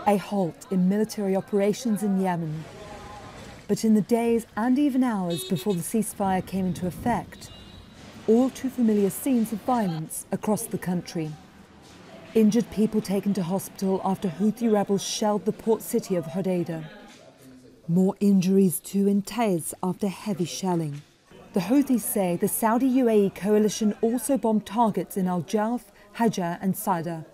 a halt in military operations in Yemen. But in the days and even hours before the ceasefire came into effect, all too familiar scenes of violence across the country. Injured people taken to hospital after Houthi rebels shelled the port city of Hodeidah. More injuries too in Taiz after heavy shelling. The Houthis say the Saudi-UAE coalition also bombed targets in Al-Jalf, Hajjah and Sada.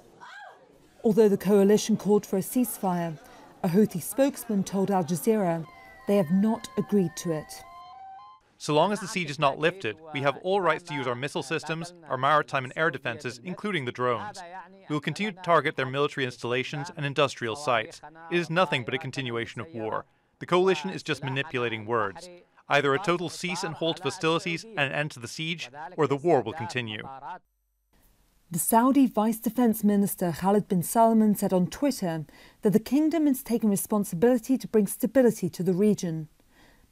Although the coalition called for a ceasefire, a Houthi spokesman told Al Jazeera they have not agreed to it. So long as the siege is not lifted, we have all rights to use our missile systems, our maritime and air defences, including the drones. We will continue to target their military installations and industrial sites. It is nothing but a continuation of war. The coalition is just manipulating words. Either a total cease and halt of hostilities and an end to the siege, or the war will continue. The Saudi Vice Defence Minister Khalid bin Salman said on Twitter that the kingdom is taking responsibility to bring stability to the region.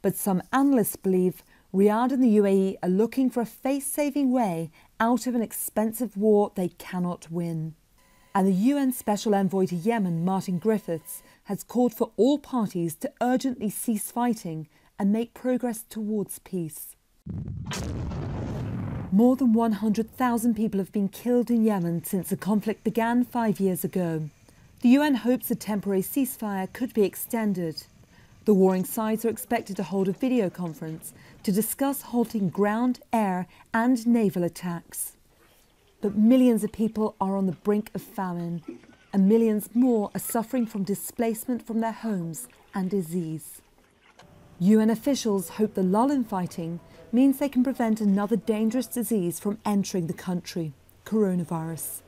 But some analysts believe Riyadh and the UAE are looking for a face-saving way out of an expensive war they cannot win. And the UN Special Envoy to Yemen, Martin Griffiths, has called for all parties to urgently cease fighting and make progress towards peace. More than 100,000 people have been killed in Yemen since the conflict began 5 years ago. The UN hopes a temporary ceasefire could be extended. The warring sides are expected to hold a video conference to discuss halting ground, air and naval attacks. But millions of people are on the brink of famine, and millions more are suffering from displacement from their homes and disease. UN officials hope the lull in fighting means they can prevent another dangerous disease from entering the country, coronavirus.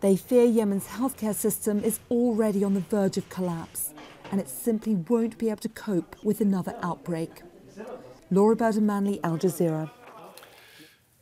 They fear Yemen's healthcare system is already on the verge of collapse, and it simply won't be able to cope with another outbreak. Laura Burdon-Manley, Al Jazeera.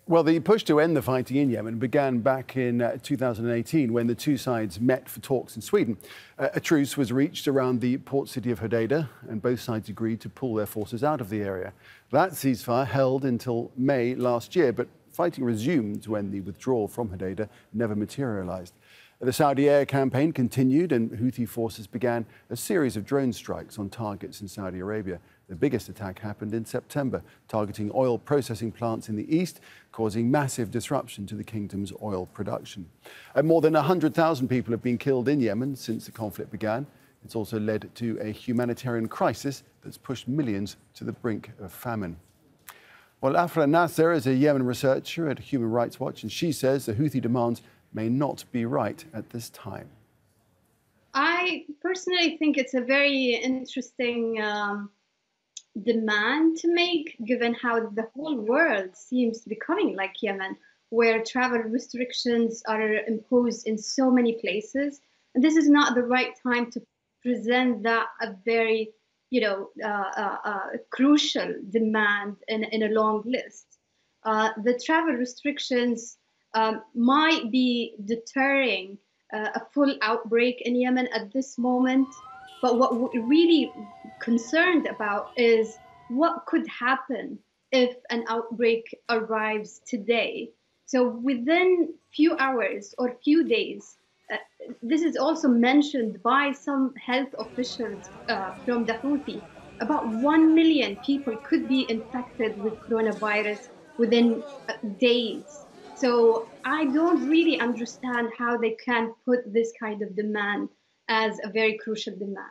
Well, the push to end the fighting in Yemen began back in 2018 when the two sides met for talks in Sweden. A truce was reached around the port city of Hodeidah, and both sides agreed to pull their forces out of the area. That ceasefire held until May last year, but fighting resumed when the withdrawal from Hodeidah never materialized. The Saudi air campaign continued, and Houthi forces began a series of drone strikes on targets in Saudi Arabia. The biggest attack happened in September, targeting oil processing plants in the east, causing massive disruption to the kingdom's oil production. More than 100,000 people have been killed in Yemen since the conflict began. It's also led to a humanitarian crisis that's pushed millions to the brink of famine. Well, Afra Nasser is a Yemen researcher at Human Rights Watch, and she says the Houthi demands may not be right at this time. I personally think it's a very interesting demand to make, given how the whole world seems to be becoming like Yemen, where travel restrictions are imposed in so many places. And this is not the right time to present that a very, crucial demand in a long list. The travel restrictions might be deterring a full outbreak in Yemen at this moment. But what we're really concerned about is what could happen if an outbreak arrives today. So within few hours or few days, this is also mentioned by some health officials from the Houthi, about 1 million people could be infected with coronavirus within days. So I don't really understand how they can put this kind of demand as a very crucial demand.